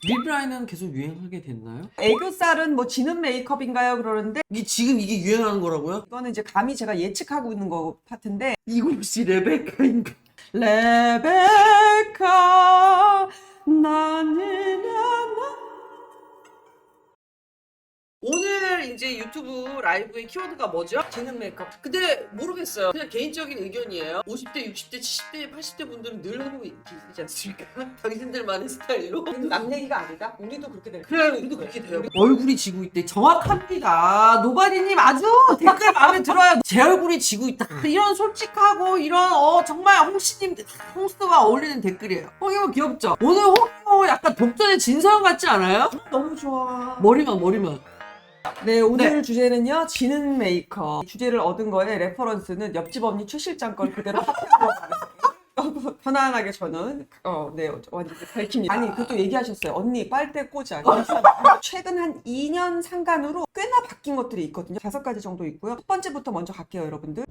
립라인은 계속 유행하게 됐나요? 애교살은 뭐 지는 메이크업인가요? 그러는데 지금 이게 유행하는 거라고요? 이거는 이제 감히 제가 예측하고 있는 거 파트인데 이거 혹시 레베카인가? 레베카 나니나 오늘 이제 유튜브 라이브의 키워드가 뭐죠? 지는 메이크업. 근데 모르겠어요. 그냥 개인적인 의견이에요. 50대, 60대, 70대, 80대 분들은 늘 하고 계시지 않습니까? 당신들만의 스타일로. 남 얘기가 아니다. 우리도 그렇게 될 그래, 우리도 그렇게 돼요. 얼굴이 지고 있대. 정확합니다. 노바디님 아주 댓글 마음에 들어요. 제 얼굴이 지고 있다. 이런 솔직하고 이런 정말 홍씨님, 홍수가 어울리는 댓글이에요. 홍이모 귀엽죠? 오늘 홍이모 약간 독전의 진서영 같지 않아요? 너무 좋아. 머리만. 네, 오늘 주제는요. 지는 메이크업. 주제를 얻은 거에 레퍼런스는 옆집 언니 최 실장 걸 그대로 합격하고 너무 편안하게 저는 네, 완전 밝힙니다. 아니, 그것도 얘기하셨어요. 언니 빨대 꽂아. 최근 한 2년 상간으로 꽤나 바뀐 것들이 있거든요. 5가지 정도 있고요. 첫 번째부터 먼저 갈게요, 여러분들.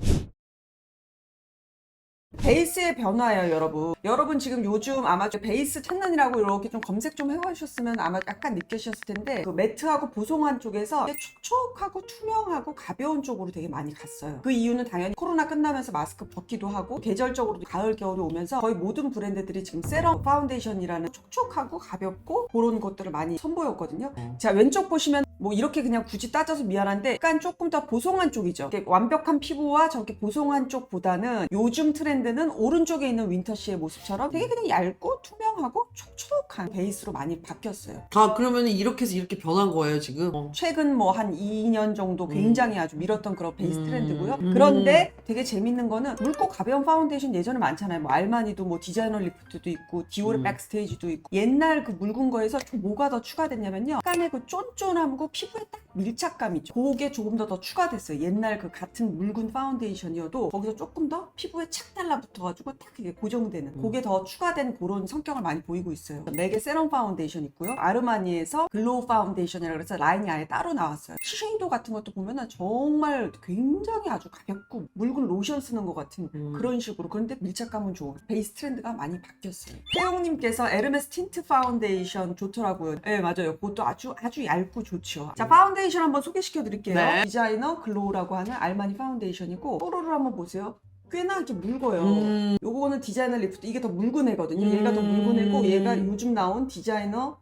베이스의 변화예요, 여러분. 여러분 지금 요즘 아마 베이스 찾는이라고 이렇게 좀 검색 좀 해보셨으면 아마 약간 느끼셨을 텐데 그 매트하고 보송한 쪽에서 촉촉하고 투명하고 가벼운 쪽으로 되게 많이 갔어요. 그 이유는 당연히 코로나 끝나면서 마스크 벗기도 하고 계절적으로 가을 겨울이 오면서 거의 모든 브랜드들이 지금 세럼 파운데이션이라는 촉촉하고 가볍고 그런 것들을 많이 선보였거든요. 자, 왼쪽 보시면 뭐 이렇게 그냥 굳이 따져서 미안한데 약간 조금 더 보송한 쪽이죠. 완벽한 피부와 저렇게 보송한 쪽보다는 요즘 트렌드는 오른쪽에 있는 윈터씨의 모습처럼 되게 그냥 얇고 투명하고 촉촉한 베이스로 많이 바뀌었어요. 아, 그러면 이렇게 해서 이렇게 변한 거예요, 지금? 최근 뭐 한 2년 정도 굉장히 아주 밀었던 그런 베이스 트렌드고요. 그런데 되게 재밌는 거는 묽고 가벼운 파운데이션 예전에 많잖아요. 뭐 알마니도 뭐 디자이너 리프트도 있고 디올의 백스테이지도 있고 옛날 그 묽은 거에서 좀 뭐가 더 추가됐냐면요. 약간의 그 쫀쫀함고 피부에 딱 밀착감이죠. 그게 조금 더 추가됐어요. 옛날 그 같은 묽은 파운데이션이어도 거기서 조금 더 피부에 착 달라붙어가지고 딱 이게 고정되는 그게 더 추가된 그런 성격을 많이 보이고 있어요. 맥의 세럼 파운데이션 있고요. 아르마니에서 글로우 파운데이션이라고 해서 라인이 아예 따로 나왔어요. 쉐이도 같은 것도 보면은 정말 굉장히 아주 가볍고 묽은 로션 쓰는 것 같은 그런 식으로. 그런데 밀착감은 좋은 베이스 트렌드가 많이 바뀌었어요. 태용님께서 에르메스 틴트 파운데이션 좋더라고요. 네, 맞아요. 그것도 아주 얇고 좋죠. 자, 파운데이션 한번 소개시켜 드릴게요. 네. 디자이너 글로우라고 하는 알마니 파운데이션이고 뽀로를 한번 보세요. 꽤나 이렇게 묽어요. 요거는 디자이너 리프트. 이게 더 묽은 애거든요. 얘가 더 묽은 애고 얘가 요즘 나온 디자이너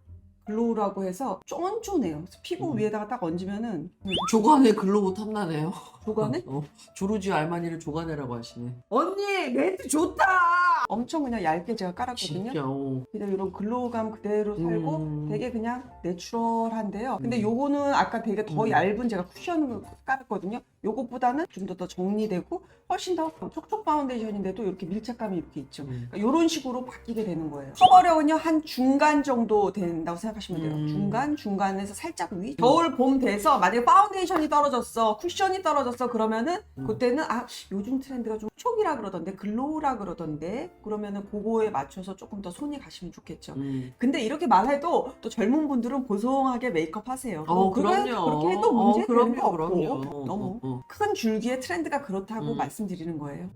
글로우라고 해서 쫀쫀해요. 그래서 피부 위에다가 딱 얹으면은 조간에 글로우 탐나네요. 조간에? 조르지 알마니를 조간에라고 하시네. 언니, 멘트 좋다! 엄청 그냥 얇게 제가 깔았거든요. 진짜, 그냥 이런 글로우감 그대로 살고 되게 그냥 내추럴한데요. 근데 요거는 아까 되게 더 얇은 제가 쿠션을 깔았거든요. 요것보다는 좀 더 정리되고 훨씬 더 촉촉 파운데이션인데도 이렇게 밀착감이 이렇게 있죠. 그러니까 이런 식으로 바뀌게 되는 거예요. 커버력은요 한 중간 정도 된다고 생각하시면 돼요. 중간에서 살짝 위. 겨울 봄 돼서 만약에 파운데이션이 떨어졌어, 쿠션이 떨어졌어 그러면은 그때는 요즘 트렌드가 좀 촉이라 그러던데 글로우라 그러던데 그러면은 그거에 맞춰서 조금 더 손이 가시면 좋겠죠. 근데 이렇게 말해도 또 젊은 분들은 보송하게 메이크업 하세요. 그럼요. 그렇게 해도 문제 되는 거 없고 그럼요. 너무 큰 줄기의 트렌드가 그렇다고 말씀드리는 거예요.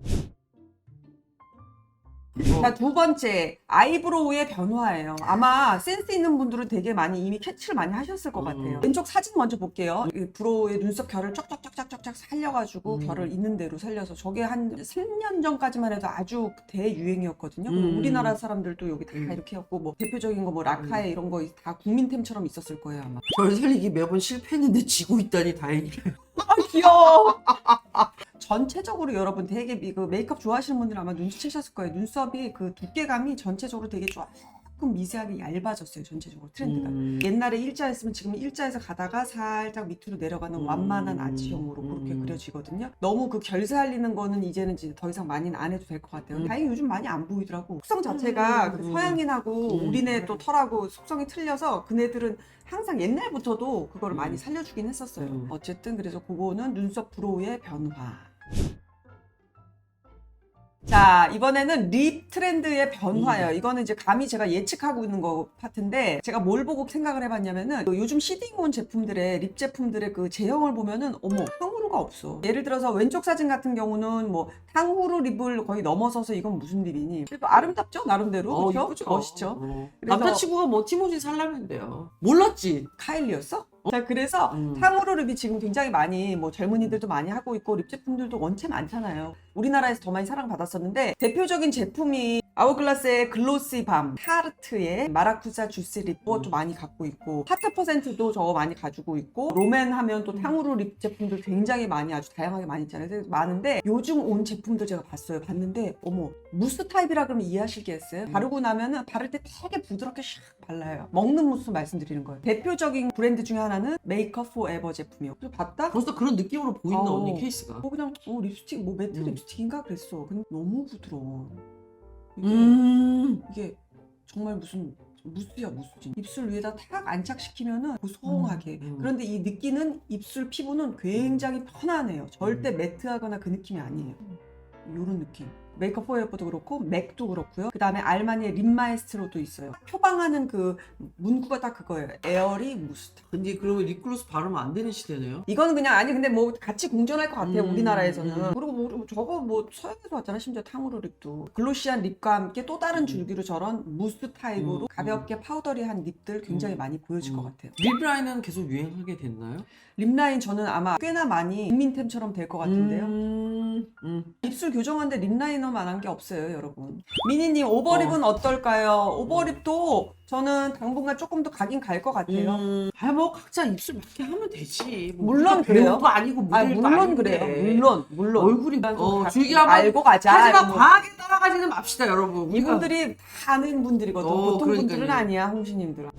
자, 두 번째 아이브로우의 변화예요. 아마 센스 있는 분들은 되게 많이 이미 캐치를 많이 하셨을 것 같아요. 왼쪽 사진 먼저 볼게요. 이 브로우의 눈썹 결을 쫙쫙쫙쫙쫙 살려가지고 결을 있는 대로 살려서 저게 한 3년 전까지만 해도 아주 대유행이었거든요. 그리고 우리나라 사람들도 여기 다 이렇게 했고 뭐 대표적인 거 뭐 라카에 이런 거 다 국민템처럼 있었을 거예요 아마. 절 살리기 매번 실패했는데 지고 있다니 다행이래요. 귀여워. 전체적으로 여러분 되게 그 메이크업 좋아하시는 분들은 아마 눈치채셨을 거예요. 눈썹이 그 두께감이 전체적으로 되게 조금 미세하게 얇아졌어요. 전체적으로 트렌드가. 옛날에 일자였으면 지금 일자에서 가다가 살짝 밑으로 내려가는 완만한 아치형으로 그렇게 그려지거든요. 너무 그 결 살리는 거는 이제는 더 이상 많이는 안 해도 될 것 같아요. 다행히 요즘 많이 안 보이더라고. 속성 자체가 그 서양인하고 우리네 또 털하고 속성이 틀려서 그네들은 항상 옛날부터도 그거를 많이 살려주긴 했었어요. 어쨌든 그래서 그거는 눈썹 브로우의 변화. 자, 이번에는 립 트렌드의 변화예요. 이거는 이제 감히 제가 예측하고 있는 거 파트인데 제가 뭘 보고 생각을 해봤냐면은 요즘 시딩온 제품들의 립 제품들의 그 제형을 보면은 어머, 형으로 필요가 없어. 예를 들어서 왼쪽 사진 같은 경우는 뭐 탕후루 립을 거의 넘어서서 이건 무슨 립이니? 그래도 아름답죠? 나름대로. 그렇죠? 이쁘죠. 멋있죠? 그래서- 남자친구가 뭐 티모시 살라면돼요. 몰랐지? 카일리였어? 자, 그래서 탕후루 립이 지금 굉장히 많이 뭐 젊은이들도 많이 하고 있고 립 제품들도 원체 많잖아요. 우리나라에서 더 많이 사랑받았었는데 대표적인 제품이 아워글라스의 글로시 밤, 타르트의 마라쿠자 주스 립 좀 많이 갖고 있고 하트 퍼센트도 저거 많이 가지고 있고 롬앤 하면 또 탕후루 립 제품들 굉장히 많이 아주 다양하게 많이 있잖아요. 그래서 많은데 요즘 온 제품들 제가 봤어요. 봤는데 어머 무스 타입이라 그러면 이해하시겠어요? 바르고 나면은 바를 때 되게 부드럽게 샥 발라요. 먹는 무스 말씀드리는 거예요. 대표적인 브랜드 중에 하나는 메이크업 포에버 제품이요. 그래서 봤다? 벌써 그런 느낌으로 보인다 어. 언니 케이스가. 뭐 그냥 립스틱 뭐 매트 립스틱인가 그랬어. 근데 너무 부드러워. 이게 정말 무슨 무스야 무스지. 입술 위에다 탁 안착시키면은 고소하게. 그런데 이 느끼는 입술 피부는 굉장히 편안해요. 절대 매트하거나 그 느낌이 아니에요. 요런 느낌. 메이크업 포에버도 그렇고 맥도 그렇고요. 그 다음에 알마니의 립 마에스트로도 있어요. 표방하는 그 문구가 딱 그거예요. 에어리 무스타. 근데 그러면 립글로스 바르면 안 되는 시대네요? 이거는 그냥 아니 근데 뭐 같이 공존할 것 같아요. 우리나라에서는. 음. 그리고 뭐 저거 뭐 서양에서 왔잖아. 심지어 탕후루 립도. 글로시한 립과 함께 또 다른 줄기로 저런 무스 타입으로 가볍게 파우더리한 립들 굉장히 많이 보여질 것 같아요. 립라인은 계속 유행하게 됐나요? 립라인 저는 아마 꽤나 많이 국민템처럼 될 것 같은데요. 입술 교정하는데 립라이너만 한 게 없어요, 여러분. 미니님 오버립은 어떨까요? 오버립도 저는 당분간 조금 더 가긴 갈 것 같아요. 뭐 각자 입술 맞게 하면 되지. 뭐 물론 우리가 그래요. 배우도 아니고 모델도 물론 아닌데. 그래요. 물론. 얼굴이 줄기가 알고 가자. 하지만 뭐. 과하게 따라가지는 맙시다 여러분. 우리가- 이분들이 다 아는 분들이거든. 보통 그러니까요. 분들은 아니야, 홍시님들은.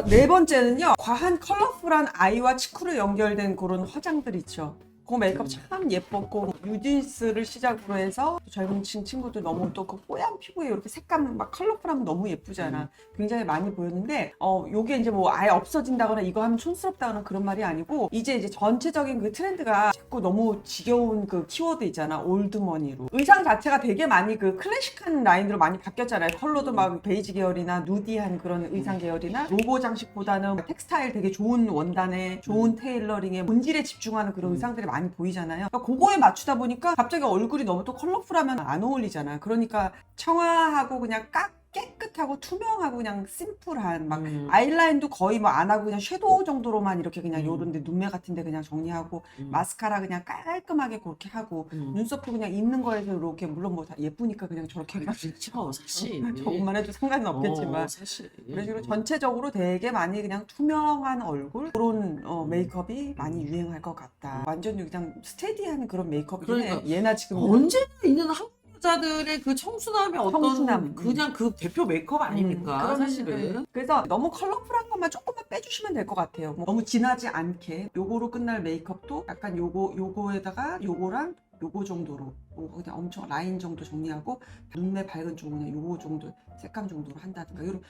네 번째는요, 과한 컬러풀한 아이와 치쿠로 연결된 그런 화장들 있죠. 그 메이크업 참 예뻤고 뉴진스를 시작으로 해서 젊은 친구들 너무 또 그 뽀얀 피부에 이렇게 색감 막 컬러풀하면 너무 예쁘잖아. 굉장히 많이 보였는데 요게 이제 뭐 아예 없어진다거나 이거 하면 촌스럽다거나 그런 말이 아니고 이제 전체적인 그 트렌드가 자꾸 너무 지겨운 그 키워드 있잖아. 올드머니로 의상 자체가 되게 많이 그 클래식한 라인으로 많이 바뀌었잖아요. 컬러도 막 베이지 계열이나 누디한 그런 의상 계열이나 로고 장식보다는 텍스타일 되게 좋은 원단에 좋은 테일러링에 본질에 집중하는 그런 의상들이 많이 보이잖아요. 그러니까 그거에 맞추다 보니까 갑자기 얼굴이 너무 또 컬러풀하면 안 어울리잖아. 그러니까 청아하고 그냥 깨끗하고 투명하고 그냥 심플한 막 아이라인도 거의 뭐 안 하고 그냥 섀도우 정도로만 이렇게 그냥 요런데 눈매 같은데 그냥 정리하고 마스카라 그냥 깔끔하게 그렇게 하고 눈썹도 그냥 있는 거에서 이렇게 물론 뭐 다 예쁘니까 그냥 저렇게 그렇죠 사실. 저것만 해도 상관은 없겠지만 사실. 그런 식으로 전체적으로 되게 많이 그냥 투명한 얼굴 그런 메이크업이 많이 유행할 것 같다. 완전 그냥 스테디한 그런 메이크업이네. 그러니까 얘나 지금 언제나 있는 한국 여자들의 그 청순함의 어떤 청순함. 그냥 그 대표 메이크업 아닙니까? 그런 사실은. 그래서 너무 컬러풀한 것만 조금만 빼주시면 될 것 같아요. 뭐 너무 진하지 않게 요거로 끝날 메이크업도 약간 요거에다가 요거랑 요거 정도로 그냥 엄청 라인 정도 정리하고 눈매 밝은 쪽 그냥 요거 정도 색감 정도로 한다든가 이런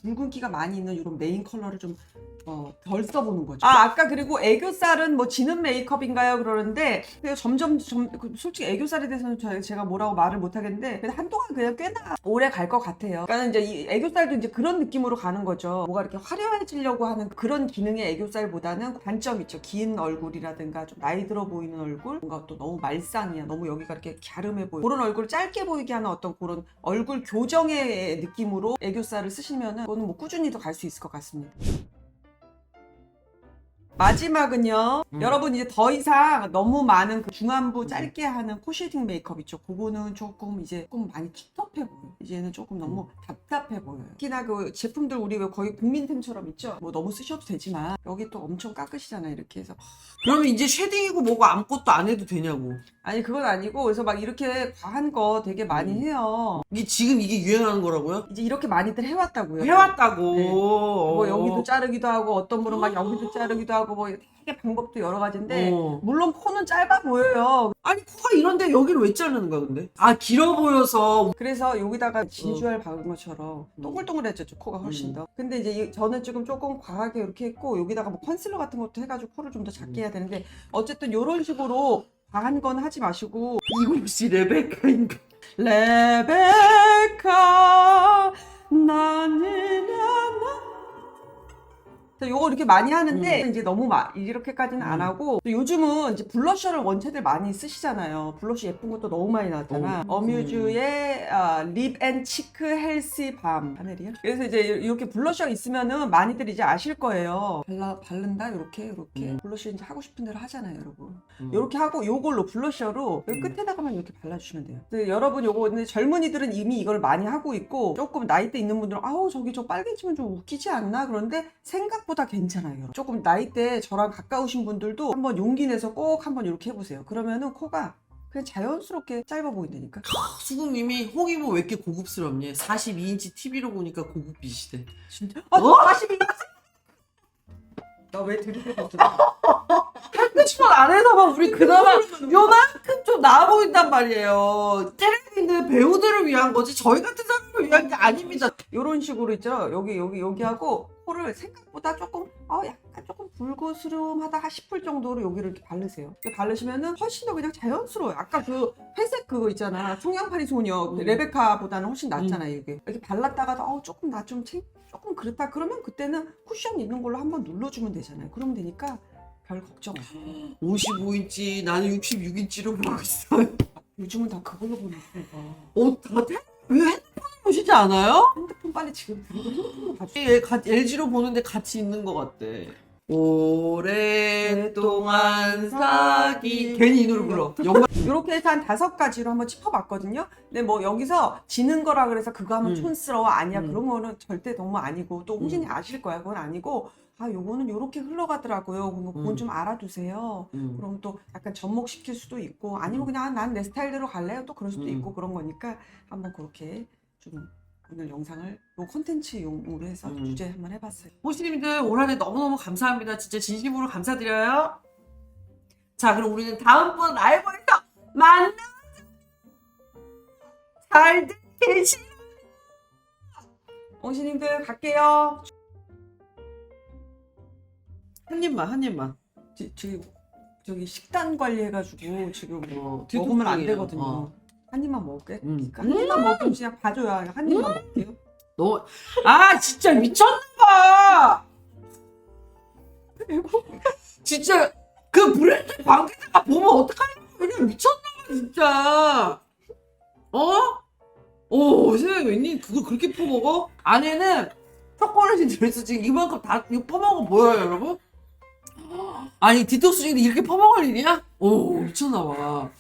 붉은기가 많이 있는 이런 메인 컬러를 좀 덜 써보는 거죠. 아까 그리고 애교살은 뭐 지는 메이크업인가요? 그러는데 점점 솔직히 애교살에 대해서는 제가 뭐라고 말을 못 하겠는데 한동안 그냥 꽤나 오래 갈 것 같아요. 그러니까 이제 이 애교살도 이제 그런 느낌으로 가는 거죠. 뭐가 이렇게 화려해지려고 하는 그런 기능의 애교살보다는 단점이 있죠. 긴 얼굴이라든가 좀 나이 들어 보이는 얼굴, 뭔가 또 너무 말상이야. 너무 여기가 이렇게 갸름해 보여. 그런 얼굴 짧게 보이게 하는 어떤 그런 얼굴 교정의 느낌으로 애교살을 쓰시면은 그거는 뭐 꾸준히도 갈 수 있을 것 같습니다. 마지막은요. 여러분 이제 더 이상 너무 많은 그 중안부 짧게 하는 코 쉐딩 메이크업 있죠. 그거는 조금 많이 텁텁해 보여요. 이제는 조금 너무 답답해 보여요. 특히나 그 제품들 우리 왜 거의 국민템처럼 있죠. 뭐 너무 쓰셔도 되지만 여기 또 엄청 깎으시잖아요. 이렇게 해서 그러면 이제 쉐딩이고 뭐고 아무것도 안 해도 되냐고. 아니 그건 아니고 그래서 막 이렇게 과한 거 되게 많이 해요. 지금 이게 유행하는 거라고요? 이제 이렇게 많이들 해왔다고요. 해왔다고. 네. 뭐 여기도 자르기도 하고 어떤 분은 막 여기도 자르기도 하고 뭐 되게 방법도 여러 가지인데 물론 코는 짧아 보여요. 아니 코가 이런데 여기를 왜 자르는 거야 근데? 길어 보여서. 그래서 여기다가 진주알 박은 것처럼 동글동글해졌죠. 코가 훨씬 더. 근데 이제 저는 지금 조금 과하게 이렇게 했고 여기다가 뭐 컨실러 같은 것도 해가지고 코를 좀 더 작게 해야 되는데 어쨌든 이런 식으로 과한 건 하지 마시고 이곳이 레베카인가? 레베카 나는 그래서 요거 이렇게 많이 하는데 이제 너무 이렇게까지는 안 하고 또 요즘은 이제 블러셔를 원체들 많이 쓰시잖아요. 블러셔 예쁜 것도 너무 많이 나왔잖아. 어뮤즈의 립 앤 치크 헬시 밤 하늘이야. 그래서 이제 이렇게 블러셔 있으면은 많이들 이제 아실 거예요. 바른다 이렇게 블러셔 이제 하고 싶은 대로 하잖아요, 여러분. 이렇게 하고 요걸로 블러셔로 여기 끝에다가만 이렇게 발라주시면 돼요. 근데 여러분 요거 근데 젊은이들은 이미 이걸 많이 하고 있고 조금 나이대 있는 분들은 아우 저기 저 빨개지면 좀 웃기지 않나? 그런데 생각보다 괜찮아요. 여러분. 조금 나이대 저랑 가까우신 분들도 한번 용기 내서 꼭 한번 이렇게 해보세요. 그러면은 코가 그냥 자연스럽게 짧아 보인다니까. 수국님이 홍이모 왜 이렇게 고급스럽니? 42인치 TV로 보니까 고급빛이대. 진짜? 아, 42인치? 나 왜 들이대고 들어? 한끗만 안에서만 우리 그나마 요만큼 좀 나아 보인단 말이에요. 텔레비에 있는 배우들을 위한 거지 저희 같은 사람을 위한 게 아닙니다. 이런 식으로 있죠. 여기 하고 코를 생각보다 조금 약간 조금 붉으스름하다 싶을 정도로 여기를 이렇게 바르세요. 이렇게 바르시면은 훨씬 더 그냥 자연스러워요. 아까 그 회색 그거 있잖아. 청양파리 소녀 레베카보다는 훨씬 낫잖아요. 이게 이렇게 발랐다가도 조금 나 좀 조금 그렇다 그러면 그때는 쿠션 있는 걸로 한번 눌러주면 되잖아요. 그러면 되니까 별 걱정 없어요. 55인치 나는 66인치로 보고 있어요. 요즘은 다 그걸로 보니까. 다들 왜 핸드폰을 보시지 않아요? 핸드폰 빨리 지금 들고 핸드폰으로 봐주세요. 얘 LG로 보는데 같이 있는 것 같대. 오랫동안 사기 괜히 이 노래 불러. 영광. 이렇게 해서 한 5가지로 한번 짚어봤거든요. 근데 뭐 여기서 지는 거라 그래서 그거 하면 촌스러워 아니야. 그런 거는 절대 너무 아니고 또 홍진이 아실 거야. 그건 아니고 요거는 요렇게 흘러가더라고요. 그건 좀 알아두세요. 그럼 또 약간 접목시킬 수도 있고 아니면 그냥 난 내 스타일대로 갈래요. 또 그럴 수도 있고 그런 거니까 한번 그렇게 좀 오늘 영상을 요 콘텐츠용으로 해서 주제 한번 해봤어요. 호시님들 올 한 해 너무너무 감사합니다. 진짜 진심으로 감사드려요. 자, 그럼 우리는 다음번 라이브에서 만나자. 잘들 계시. 옹시님들 갈게요. 한 입만. 저기 식단 관리해가지고 지금 디톡스 먹으면 안 중이에요. 되거든요. 한 입만 먹을게. 한 입만 먹으면 그냥 봐줘야 한 입만 먹을게요. 너, 진짜 미쳤나봐. 진짜 그 브랜드 관계자가 보면 어떡하냐. 그냥 미쳤나봐 진짜. 세상에 웬일 그걸 그렇게 퍼먹어? 안에는 초콜릿이 들어있어. 지금 이만큼 다 이거 퍼먹어 보여요 여러분? 아니 디톡스 중인데 이렇게 퍼먹을 일이야? 미쳤나봐.